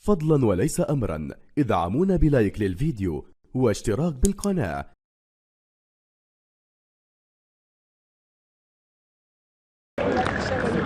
فضلا وليس أمرا ادعمونا بلايك للفيديو واشتراك بالقناة.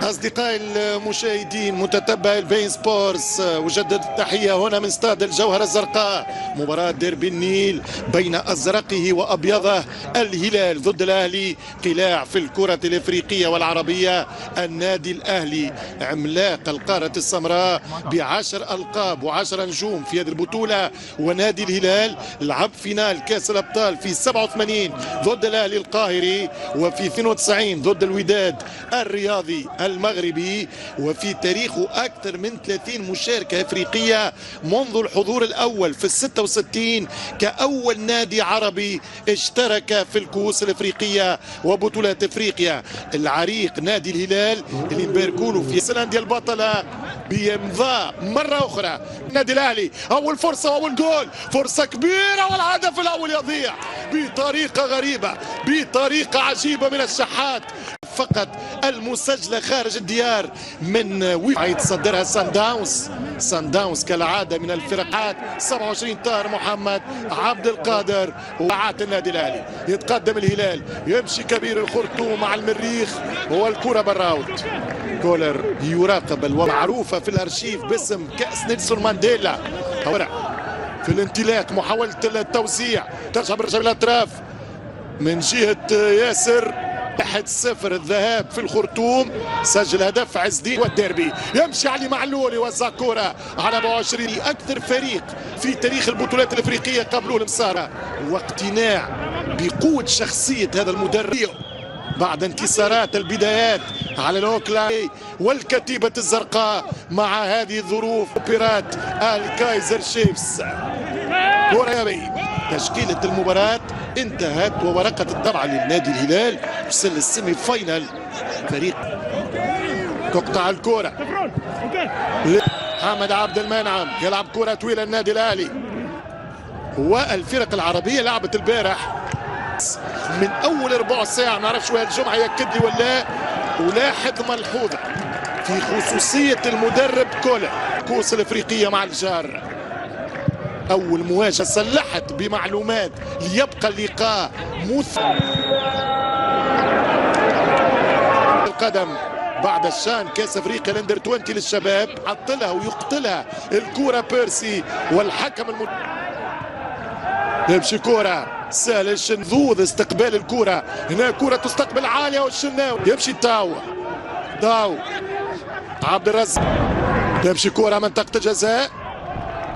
أصدقائي المشاهدين متتبعي البين سبورتس، أجدد التحية هنا من استاد الجوهرة الزرقاء. مباراة ديربي النيل بين أزرقه وأبيضه، الهلال ضد الأهلي، قلاع في الكرة الإفريقية والعربية. النادي الأهلي عملاق القارة السمراء ب10 ألقاب و10 نجوم في هذه البطولة، ونادي الهلال لعب فينال كأس الأبطال في 87 ضد الأهلي القاهري، وفي 92 ضد الوداد الرياضي المغربي، وفي تاريخه أكثر من 30 مشاركة إفريقية منذ الحضور الأول في 66 كأول نادي عربي اشترك في الكؤوس الإفريقية وبطولات إفريقيا. العريق نادي الهلال اللي نباركوله في سلانديا البطلة بيمضى مرة أخرى. النادي الأهلي أول فرصة وأول جول، فرصة كبيرة والهدف الأول يضيع بطريقة غريبة، بطريقة عجيبة من الشحات. فقط المسجلة خارج الديار من يتصدرها سان داونز كالعادة من الفرقات. 27 طاهر محمد عبد القادر وعات النادي الأهلي. يتقدم الهلال، يمشي كبير الخرطوم مع المريخ والكرة براوت. كولر يراقب ومعروفة في الأرشيف باسم كأس نيلسون مانديلا. في الانطلاق محاولة التوزيع، ترجع برجع بالأطراف من جهة ياسر. 1-0 الذهاب في الخرطوم، سجل هدف عز الدين. والديربي يمشي علي معلول، يوزع كرة على 24. أكثر فريق في تاريخ البطولات الإفريقية قبله المسارة، واقتناع بقوة شخصية هذا المدرب بعد انتصارات البدايات على الأوكلاند والكتيبة الزرقاء. مع هذه الظروف بيرات الكايزر شيفز. تشكيلة المباراة انتهت، وورقة الطبعة للنادي الهلال وصل للسيمي فاينل. فريق تقطع الكرة، محمد عبد المنعم يلعب كرة طويلة النادي الأهلي. والفرق العربية لعبت البارح من أول ربع ساعة، ما نعرفش وين الجمعة يأكد لي ولا. ولاحظ ملحوظة في خصوصية المدرب كولر، كؤوس الإفريقية مع الجار. أول مواجهة سلحت بمعلومات ليبقى اللقاء القدم بعد الشان كاس افريقيا الاندر 20 للشباب. عطلها ويقتلها الكرة بيرسي، والحكم يمشي كرة سهل الشنذوذ استقبال الكرة. هنا كرة تستقبل عالية والشناوي يمشي داو عبد الرزاق، يمشي كرة منطقة الجزاء.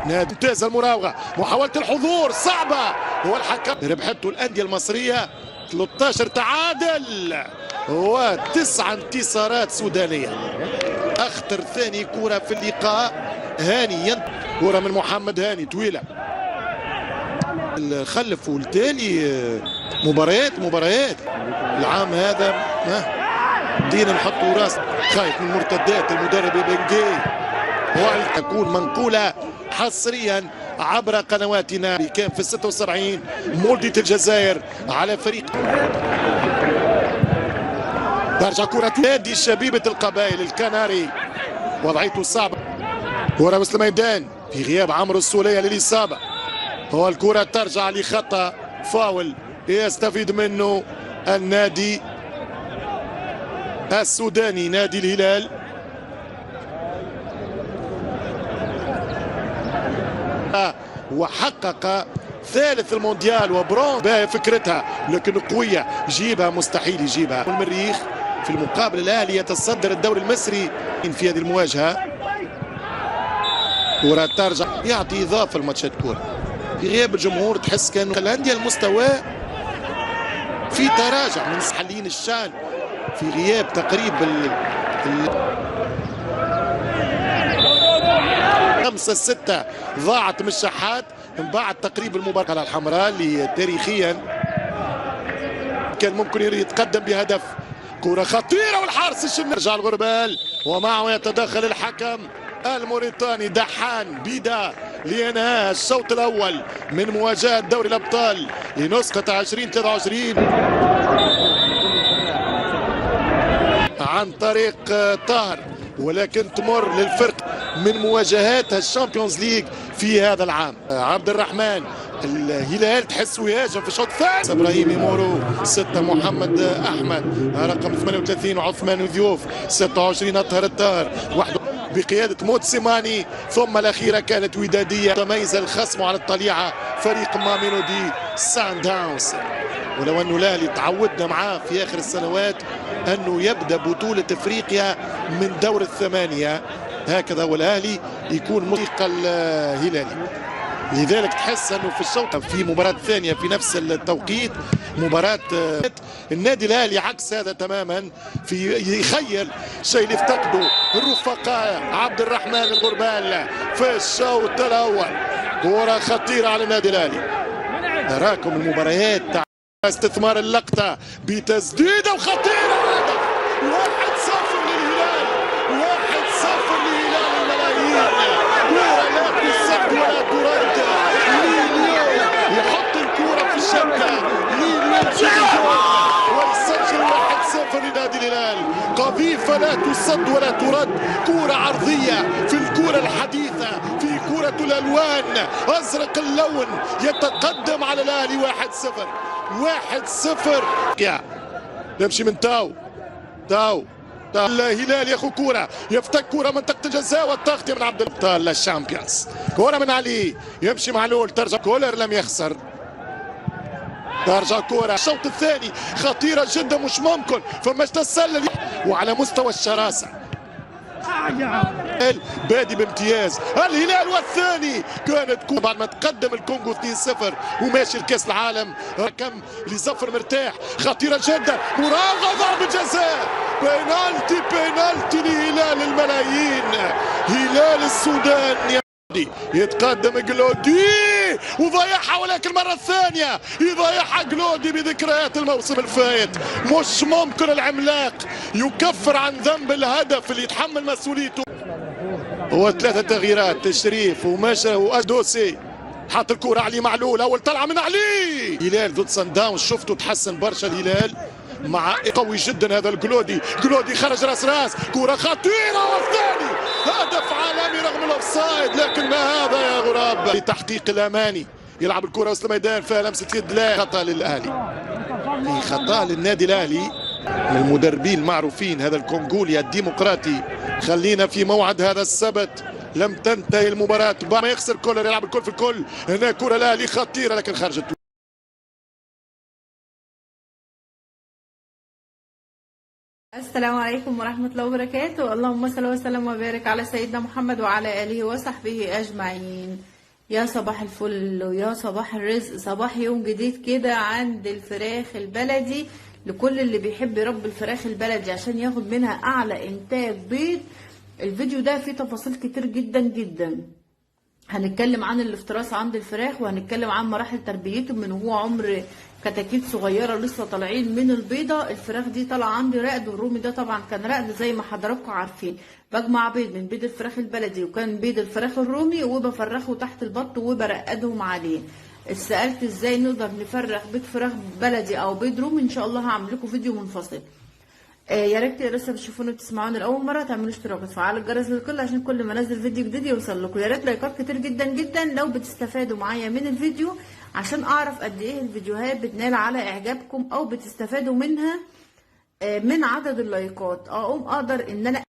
نادي ممتاز المراوغة، محاولة الحضور صعبة، هو الحكم. ربحته الأندية المصرية 13 تعادل و9 انتصارات سودانية. أخطر ثاني كرة في اللقاء هاني، كرة من محمد هاني طويلة. خلف والتالي مباريات العام هذا بدينا نحطوا راس خايف من مرتدات المدرب بنجي، وتكون منقولة حصريا عبر قنواتنا. كان في 76 مولدية الجزائر على فريق. ترجع كرة نادي شبيبة القبائل الكناري، وضعيته صعبة. كرة وسط الميدان في غياب عمرو السولية للإصابة. هو الكرة ترجع لخطأ فاول يستفيد منه النادي السوداني نادي الهلال. وحقق ثالث المونديال وبرونز. فكرتها لكن قوية، يجيبها مستحيل يجيبها. المريخ في المقابل الأهلي يتصدر الدوري المصري في هذه المواجهة. كرة ترجع، يعطي إضافة لماتشات كورة في غياب الجمهور. تحس كان الأندية المستوى في تراجع من حالين الشان في غياب تقريب 5-6 ضاعت من الشحات من بعد تقريب المباراة الحمراء اللي تاريخيا كان ممكن يتقدم بهدف. كرة خطيرة والحارس الشمال يرجع الغربال، ومعه يتدخل الحكم الموريتاني دحان بيدا لينهاء الشوط الأول من مواجهة دوري الأبطال لنسخة 2023 عن طريق طاهر، ولكن تمر للفرق من مواجهات الشامبيونز ليج في هذا العام. عبد الرحمن الهلال تحس يهاجم في الشوط الثاني. ابراهيم مورو 6 محمد احمد رقم 38 وعثمان ضيوف 26 اطهر الطاهر بقيادة موتسيماني. ثم الأخيرة كانت ودادية تميز الخصم على الطليعة فريق ماميلودي سان داونز. ولو أنه الأهلي تعودنا معاه في آخر السنوات أنه يبدأ بطولة إفريقيا من دور الثمانية، هكذا والأهلي يكون مريق الهلالي. لذلك تحس انه في الشوط في مباراة ثانية في نفس التوقيت مباراة النادي الاهلي عكس هذا تماما، في يخيل شيء اللي افتقده الرفقاء عبد الرحمن الغربال في الشوط الاول. كرة خطيرة على النادي الاهلي. اراكم المباريات استثمار اللقطة بتسديدة وخطيرة. 1-0 للهلال، 1-0 للهلال الملايين. كرة لا تصد ولا ترد. يحط الكرة في الشبكة ويسجل 1-0 لنادي الهلال. قذيفة لا تصد ولا ترد، كرة عرضية في الكرة الحديثة، في كرة الألوان، أزرق اللون، يتقدم على الأهلي 1-0. 1-0. يمشي من تاو الهلال ياخذ كرة، يفتك كرة منطقة الجزاء والتغطية من عبد الابطال الشامبيونز. كرة من علي، يمشي معلول، ترجع كولر لم يخسر. ترجع كرة الشوط الثاني خطيرة جدا، مش ممكن فما تسلل وعلى مستوى الشراسة. بادي بامتياز الهلال والثاني كانت بعد ما تقدم الكونغو 2-0 وماشي لكاس العالم. كم لظفر مرتاح، خطيرة جدا، مراوغة ضربة جزاء، بينالتي لهلال الملايين، هلال السودان. يتقدم جلودي وضيعها، ولكن المرة الثانية يضيعها جلودي بذكريات الموسم الفائت. مش ممكن العملاق يكفر عن ذنب الهدف اللي يتحمل مسؤوليته. هو 3 تغييرات، تشريف ومشى وادوسي. حط الكرة علي معلول، أول طلعة من علي. هلال ضد سان داونز شفته تحسن برشا الهلال مع قوي جدا هذا الجلودي. خرج راس كرة خطيرة والثاني هدف عالمي رغم الاوفسايد، لكن ما هذا يا غراب لتحقيق الاماني. يلعب الكرة وسط الميدان فيها لمسة يد، لا خطأ للاهلي، في خطأ للنادي الاهلي من المدربين المعروفين هذا الكونغولي الديمقراطي. خلينا في موعد هذا السبت، لم تنتهي المباراة ما يخسر كولر، يلعب الكل في الكل. هنا كرة الاهلي خطيرة لكن خرجت. السلام عليكم ورحمة الله وبركاته. اللهم صل وسلم وبارك على سيدنا محمد وعلى آله وصحبه أجمعين. يا صباح الفل ويا صباح الرزق، صباح يوم جديد كده عند الفراخ البلدي لكل اللي بيحب يربي الفراخ البلدي عشان ياخد منها أعلى إنتاج بيض. الفيديو ده فيه تفاصيل كتير جدا جدا. هنتكلم عن الافتراس عند الفراخ، وهنتكلم عن مراحل تربيته من هو عمر كتاكيت صغيره لسه طالعين من البيضه. الفراخ دي طالعه عندي رقد، والرومي ده طبعا كان رقد زي ما حضراتكم عارفين. بجمع بيض من بيض الفراخ البلدي وكان بيض الفراخ الرومي، وبفرخه تحت البط وبرقدهم عليه. اتسالت ازاي نقدر نفرخ بيض فراخ بلدي او بيض رومي، ان شاء الله هعمل لكم فيديو منفصل. يا ريت لسه بتشوفوني وتسمعوني لاول مره تعملوا اشتراك وتفعلوا الجرس للكل عشان كل ما انزل فيديو جديد يوصل لكم. يا ريت لايكات كتير جدا جدا لو بتستفادوا معايا من الفيديو، عشان اعرف قد ايه الفيديوهات بتنال على اعجابكم او بتستفادوا منها من عدد اللايكات، اقدر ان انا